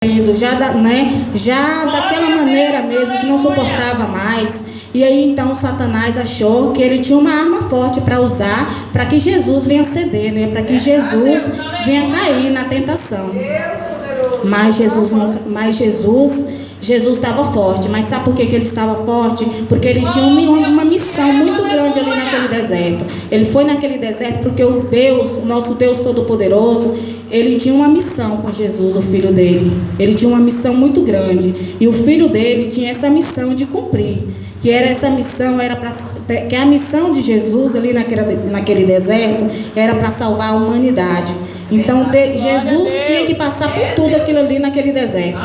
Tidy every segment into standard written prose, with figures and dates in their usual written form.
já daquela maneira mesmo, que não suportava mais. E aí então Satanás achou que ele tinha uma arma forte para usar, para que Jesus venha ceder, né? Para que Jesus venha cair na tentação. Mas Jesus estava forte. Mas sabe por que ele estava forte? Porque ele tinha uma missão muito grande ali naquele deserto. Ele foi naquele deserto porque o Deus, nosso Deus Todo-Poderoso, ele tinha uma missão com Jesus, o filho dele. Ele tinha uma missão muito grande. E o filho dele tinha essa missão de cumprir. Que era essa missão, que a missão de Jesus ali naquele deserto era para salvar a humanidade. Então Jesus tinha que passar por tudo aquilo ali naquele deserto.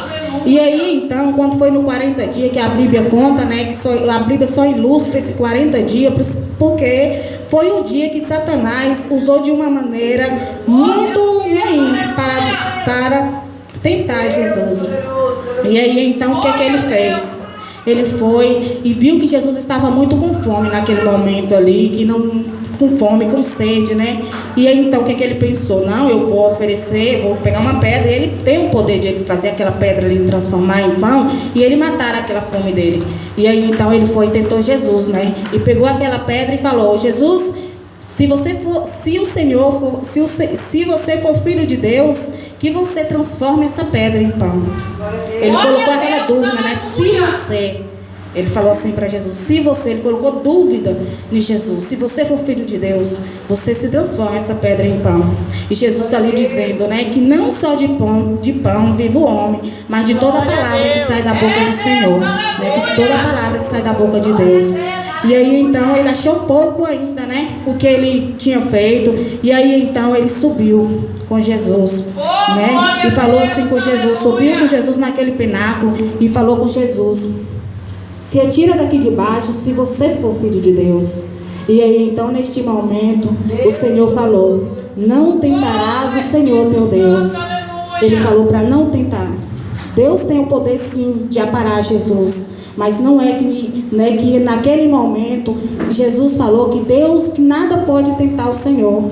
E aí então, quando foi no 40 dias, que a Bíblia conta, né, a Bíblia só ilustra esse 40 dias, porque foi o dia que Satanás usou de uma maneira muito ruim para tentar Jesus. E aí então, o que ele fez? Ele foi e viu que Jesus estava muito com fome naquele momento ali, com fome, com sede, né? E aí então o que ele pensou? Não, eu vou vou pegar uma pedra, e ele tem o poder de fazer aquela pedra ali transformar em pão, e ele matar aquela fome dele. E aí então ele foi e tentou Jesus, né? E pegou aquela pedra e falou: Jesus, se você for filho de Deus, que você transforme essa pedra em pão. Ele colocou aquela dúvida, né? Ele falou assim para Jesus, ele colocou dúvida em Jesus. Se você for filho de Deus, você se transforma essa pedra em pão. E Jesus ali dizendo, né, que não só de pão vive o homem, mas de toda a palavra que sai da boca do Senhor, né, que toda a palavra que sai da boca de Deus. E aí então ele achou pouco ainda, né, o que ele tinha feito. E aí então ele subiu com Jesus, né, e falou assim com Jesus, subiu com Jesus naquele pináculo e falou com Jesus: se atira daqui de baixo, se você for filho de Deus. E aí então neste momento o Senhor falou: não tentarás o Senhor teu Deus. Ele falou para não tentar. Deus tem o poder sim de aparar Jesus, mas não é que naquele momento Jesus falou que nada pode tentar o Senhor,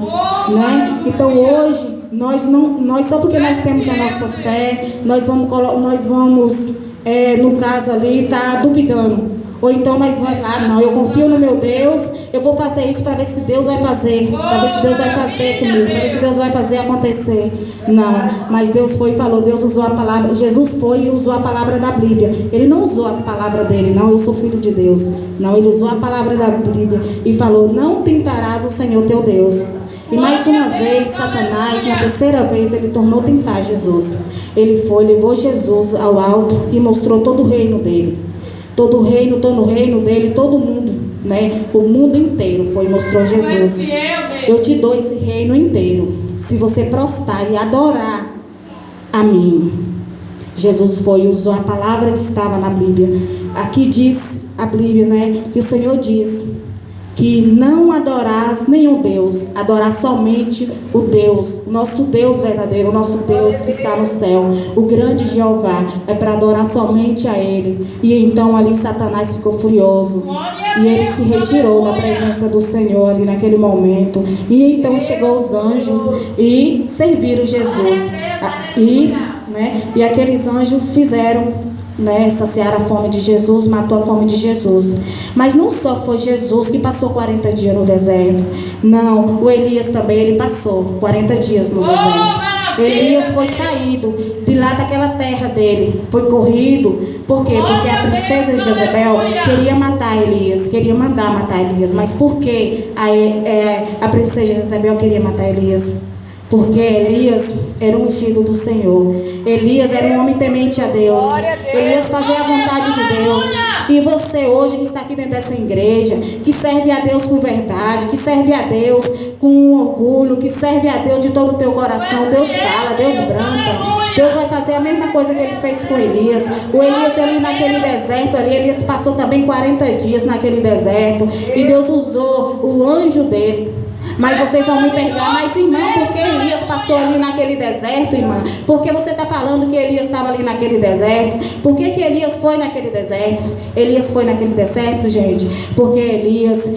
né? Então hoje nós só porque nós temos a nossa fé, nós vamos no caso ali, tá duvidando. Ou então nós vamos lá, não, eu confio no meu Deus, eu vou fazer isso para ver se Deus vai fazer, para ver se Deus vai fazer comigo, para ver se Deus vai fazer acontecer. Não, mas Deus foi e falou, Deus usou a palavra, Jesus foi e usou a palavra da Bíblia. Ele não usou as palavras dele, não, eu sou filho de Deus. Não, ele usou a palavra da Bíblia e falou: não tentarás o Senhor teu Deus. E mais uma vez, Satanás, na terceira vez, ele tornou tentar Jesus. Ele foi, levou Jesus ao alto e mostrou todo o reino dele. Todo o reino dele, todo mundo, né? O mundo inteiro foi e mostrou Jesus. Eu te dou esse reino inteiro, se você prostrar e adorar a mim. Jesus foi e usou a palavra que estava na Bíblia. Aqui diz a Bíblia, né? Que o Senhor diz que não adorás nenhum Deus, adorar somente o Deus, o nosso Deus verdadeiro, o nosso Deus que está no céu, o grande Jeová, é para adorar somente a Ele. E então ali Satanás ficou furioso e ele se retirou da presença do Senhor ali naquele momento. E então chegou os anjos e serviram Jesus, e aqueles anjos fizeram, saciar a fome de Jesus, matou a fome de Jesus. Mas não só foi Jesus que passou 40 dias no deserto. Não, o Elias também, ele passou 40 dias no deserto. Elias foi saído de lá daquela terra dele, foi corrido. Por quê? Porque a princesa Jezebel queria matar Elias, queria mandar matar Elias. Mas por que a princesa Jezebel queria matar Elias? Porque Elias era um ungido do Senhor. Elias era um homem temente a Deus. Elias fazia a vontade de Deus. E você hoje que está aqui dentro dessa igreja, que serve a Deus com verdade, que serve a Deus com orgulho, que serve a Deus de todo o teu coração, Deus fala, Deus branda. Deus vai fazer a mesma coisa que ele fez com Elias. O Elias ali naquele deserto, Elias passou também 40 dias naquele deserto. E Deus usou o anjo dele. Mas vocês vão me perguntar: mas irmã, por que Elias passou ali naquele deserto, irmã? Por que você está falando que Elias estava ali naquele deserto? Por que Elias foi naquele deserto? Elias foi naquele deserto, gente, porque Elias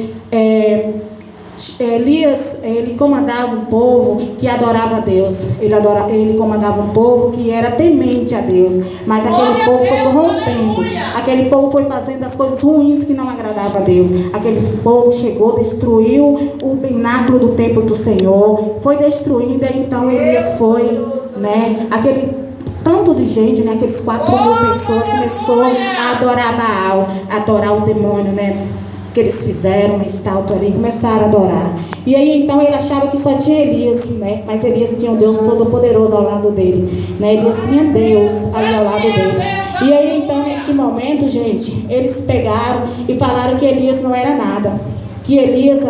Elias, ele comandava um povo que adorava a Deus. Ele comandava um povo que era temente a Deus. Mas aquele povo foi corrompendo. Aquele povo foi fazendo as coisas ruins que não agradavam a Deus. Aquele povo chegou, destruiu o pináculo do templo do Senhor. Foi destruindo, e então Elias foi, né? Aquele tanto de gente, né? Aqueles 4.000 pessoas começou a adorar Baal, a adorar o demônio, né? Que eles fizeram uma estátua ali, começaram a adorar. E aí então ele achava que só tinha Elias, né? Mas Elias tinha um Deus todo-poderoso ao lado dele, né? Elias tinha Deus ali ao lado dele. E aí então neste momento, gente, eles pegaram e falaram que Elias não era nada, que Elias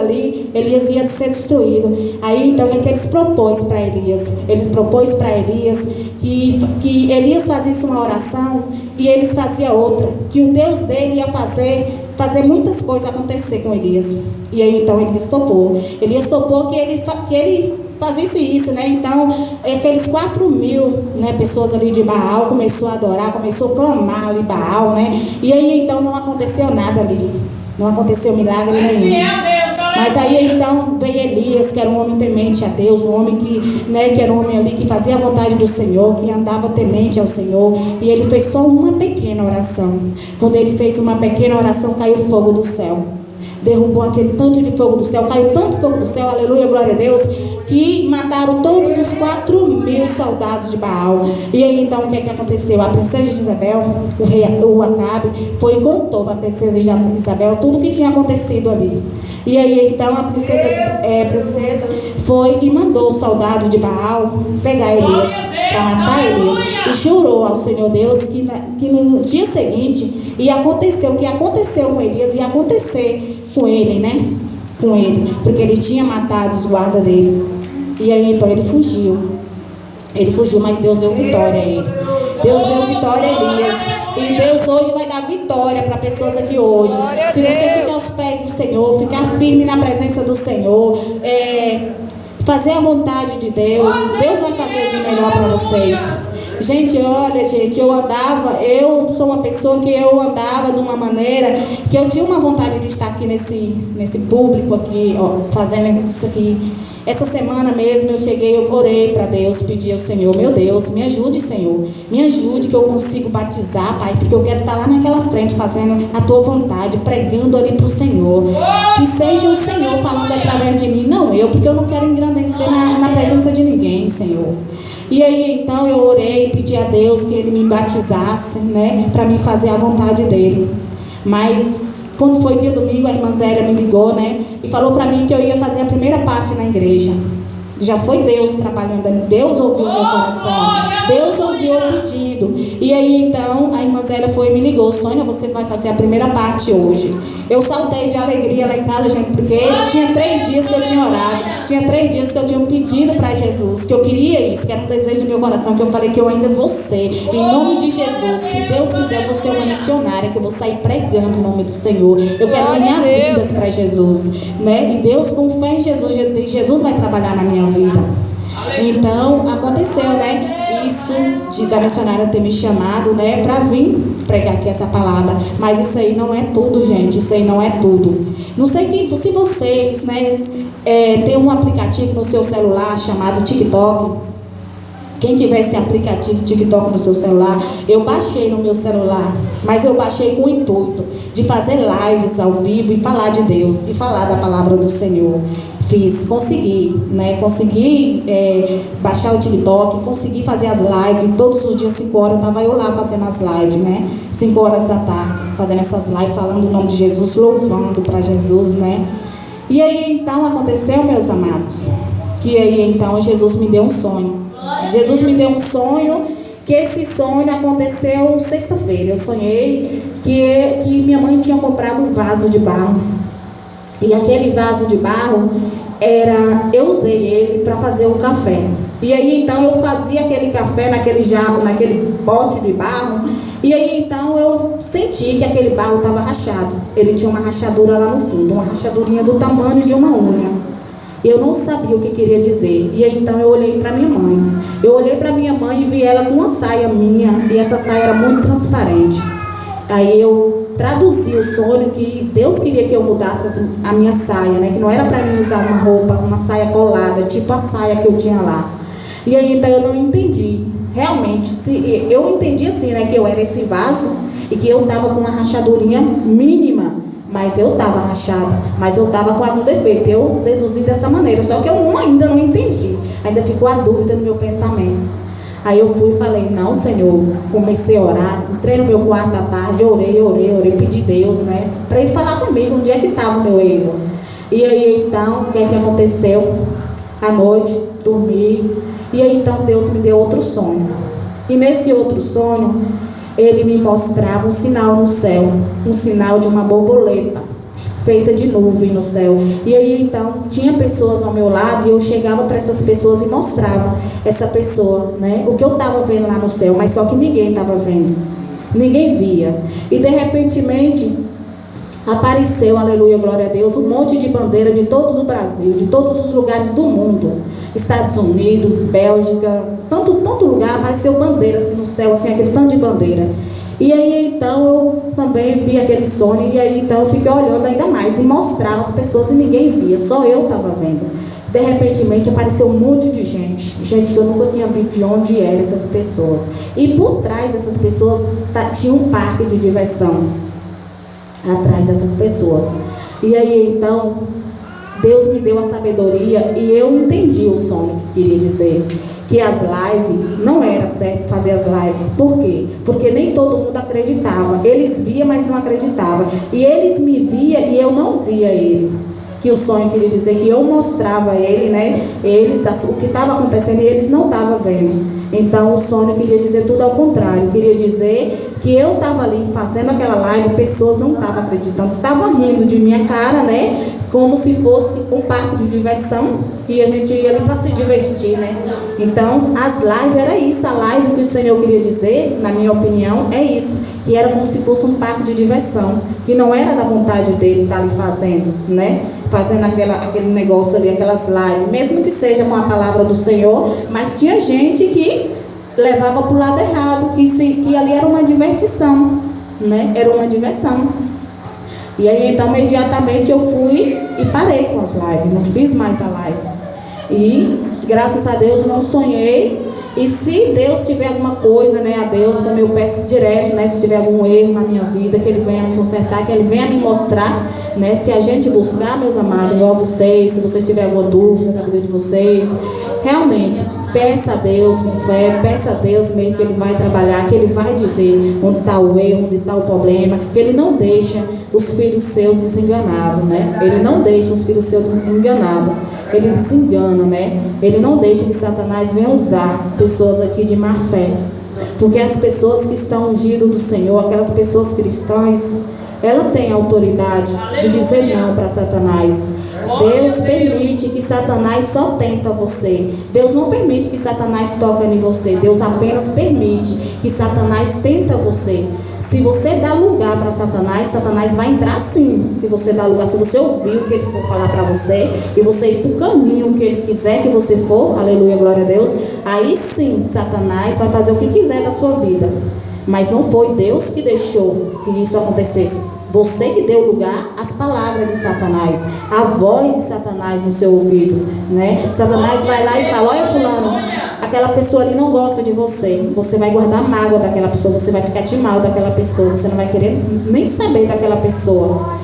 ia ser destruído. Aí então o que eles propôs para Elias? Eles propôs para Elias que Elias fazia uma oração e eles faziam outra, que o Deus dele ia fazer muitas coisas acontecer com Elias. E aí então Elias topou que ele fazesse isso, né? Então aqueles 4.000, né, pessoas ali de Baal começou a adorar, começou a clamar ali Baal, né? E aí então não aconteceu nada ali, não aconteceu milagre nenhum. Mas aí então veio Elias, que era um homem temente a Deus, um homem que era um homem ali que fazia a vontade do Senhor, que andava temente ao Senhor. E ele fez só uma pequena oração. Quando ele fez uma pequena oração, caiu fogo do céu. Derrubou aquele tanto de fogo do céu, caiu tanto fogo do céu, aleluia, glória a Deus, que mataram todos os 4.000 soldados de Baal. E aí então o que aconteceu? A princesa de Isabel, o Acabe, foi e contou para a princesa de Isabel tudo o que tinha acontecido ali. E aí então a princesa foi e mandou o soldado de Baal pegar Elias, para matar Elias, e jurou ao Senhor Deus que no dia seguinte ia acontecer o que aconteceu com Elias, ia acontecer com ele, né? Com ele, porque ele tinha matado os guardas dele. E aí então ele fugiu, mas Deus deu vitória a ele. Deus deu vitória a Elias. E Deus hoje vai dar vitória para pessoas aqui hoje. Se você ficar aos pés do Senhor, ficar firme na presença do Senhor, fazer a vontade de Deus, Deus vai fazer de melhor para vocês. Gente, olha, gente, eu sou uma pessoa que eu andava de uma maneira que eu tinha uma vontade de estar aqui nesse público aqui, ó, fazendo isso aqui. Essa semana mesmo eu orei para Deus, pedi ao Senhor, meu Deus, me ajude, Senhor, me ajude que eu consigo batizar, Pai, porque eu quero estar lá naquela frente fazendo a Tua vontade, pregando ali para o Senhor, que seja o Senhor falando através de mim, não eu, porque eu não quero engrandecer na presença de ninguém, Senhor. E aí então eu orei, pedi a Deus que Ele me batizasse, né, para mim fazer a vontade dEle. Mas quando foi dia domingo, a irmã Zélia me ligou, né, e falou para mim que eu ia fazer a primeira parte na igreja. Já foi Deus trabalhando, Deus ouviu o meu coração, Deus ouviu o pedido. E aí então a irmã Zélia foi e me ligou, Sônia, você vai fazer a primeira parte hoje. Eu saltei de alegria lá em casa, gente, porque tinha 3 dias que eu tinha orado, tinha 3 dias que eu tinha pedido para Jesus, que eu queria isso, que era um desejo do meu coração, que eu falei que eu ainda vou ser, em nome de Jesus. Se Deus quiser, eu vou ser uma missionária, que eu vou sair pregando o nome do Senhor. Eu quero ganhar vidas para Jesus, né? E Deus, com fé em Jesus vai trabalhar na minha vida. Então aconteceu, né, isso da missionária ter me chamado, né, para vir pregar aqui essa palavra. Mas isso aí não é tudo, gente, isso aí não é tudo. Não sei se vocês, né, tem um aplicativo no seu celular chamado TikTok. Quem tiver esse aplicativo TikTok no seu celular, eu baixei no meu celular, mas eu baixei com o intuito de fazer lives ao vivo e falar de Deus, e falar da palavra do Senhor. Consegui baixar o TikTok, consegui fazer as lives, todos os dias 5 horas, estava eu lá fazendo as lives, né, 5 horas da tarde, fazendo essas lives, falando o nome de Jesus, louvando para Jesus, né. E aí então aconteceu, meus amados, que aí então Jesus me deu um sonho. Jesus me deu um sonho, que esse sonho aconteceu sexta-feira. Eu sonhei que minha mãe tinha comprado um vaso de barro. E aquele vaso de barro eu usei ele para fazer um café. E aí então eu fazia aquele café naquele jarro, naquele pote de barro. E aí então eu senti que aquele barro estava rachado. Ele tinha uma rachadura lá no fundo, uma rachadurinha do tamanho de uma unha. Eu não sabia o que queria dizer. E aí então eu olhei para minha mãe. Eu olhei para minha mãe e vi ela com uma saia minha. E essa saia era muito transparente. Aí eu traduzi o sonho que Deus queria que eu mudasse a minha saia, né? Que não era para mim usar uma roupa, uma saia colada, tipo a saia que eu tinha lá. E aí então eu não entendi. Realmente, se eu entendi assim, né? Que eu era esse vaso e que eu estava com uma rachadurinha mínima. Mas eu estava rachada, mas eu estava com algum defeito. Eu deduzi dessa maneira, só que eu ainda não entendi. Ainda ficou a dúvida no meu pensamento. Aí eu fui e falei, não, Senhor, comecei a orar, entrei no meu quarto à tarde, orei, pedi Deus, né? Para Ele falar comigo onde é que estava o meu erro. E aí então, o que é que aconteceu? À noite, dormi, e aí então Deus me deu outro sonho. E nesse outro sonho, Ele me mostrava um sinal no céu, um sinal de uma borboleta feita de nuvem no céu. E aí então tinha pessoas ao meu lado e eu chegava para essas pessoas e mostrava essa pessoa, né, o que eu estava vendo lá no céu, mas só que ninguém estava vendo, ninguém via. E de repentemente apareceu, aleluia, glória a Deus, um monte de bandeira de todo o Brasil, de todos os lugares do mundo, Estados Unidos, Bélgica, tanto lugar, apareceu bandeira assim no céu, assim, aquele tanto de bandeira. E aí então eu também vi aquele sonho, e aí então eu fiquei olhando ainda mais e mostrava as pessoas e ninguém via, só eu estava vendo. De repentemente apareceu um monte de gente que eu nunca tinha visto de onde eram essas pessoas. E por trás dessas pessoas tinha um parque de diversão, atrás dessas pessoas. E aí então Deus me deu a sabedoria e eu entendi o sonho que queria dizer. Que as lives, não era certo fazer as lives. Por quê? Porque nem todo mundo acreditava. Eles viam, mas não acreditavam. E eles me viam e eu não via ele. Que o sonho queria dizer que eu mostrava a ele, né? O que estava acontecendo e eles não estavam vendo. Então o sonho queria dizer tudo ao contrário. Queria dizer que eu estava ali fazendo aquela live, pessoas não estavam acreditando, estavam rindo de minha cara, né? Como se fosse um parque de diversão, que a gente ia ali para se divertir, né? Então, as lives era isso, a live que o Senhor queria dizer, na minha opinião, é isso, que era como se fosse um parque de diversão, que não era da vontade dele estar ali fazendo, né? Fazendo aquele negócio ali, aquelas lives, mesmo que seja com a palavra do Senhor, mas tinha gente que levava para o lado errado, que ali era uma divertição, né? Era uma diversão. E aí então imediatamente eu fui e parei com as lives, não fiz mais a live. E graças a Deus não sonhei. E se Deus tiver alguma coisa, né, a Deus, como eu peço direto, né, se tiver algum erro na minha vida, que Ele venha me consertar, que Ele venha me mostrar, né, se a gente buscar, meus amados, igual vocês, se vocês tiverem alguma dúvida na vida de vocês, realmente, peça a Deus com fé, peça a Deus mesmo que Ele vai trabalhar, que Ele vai dizer onde está o erro, onde está o problema, que Ele não deixa os filhos seus desenganados, né? Ele não deixa os filhos seus desenganados, Ele desengana, né? Ele não deixa que Satanás venha usar pessoas aqui de má fé, porque as pessoas que estão ungidas do Senhor, aquelas pessoas cristãs, ela tem autoridade de dizer não para Satanás. Deus permite que Satanás só tenta você. Deus não permite que Satanás toque em você. Deus apenas permite que Satanás tenta você. Se você dá lugar para Satanás, Satanás vai entrar sim. Se você dá lugar, se você ouvir o que ele for falar para você e você ir para o caminho que ele quiser que você for, aleluia, glória a Deus, aí sim Satanás vai fazer o que quiser da sua vida. Mas não foi Deus que deixou que isso acontecesse. Você que deu lugar às palavras de Satanás, a voz de Satanás no seu ouvido, né? Satanás vai lá e fala: olha fulano, aquela pessoa ali não gosta de você. Você vai guardar mágoa daquela pessoa, você vai ficar de mal daquela pessoa, você não vai querer nem saber daquela pessoa.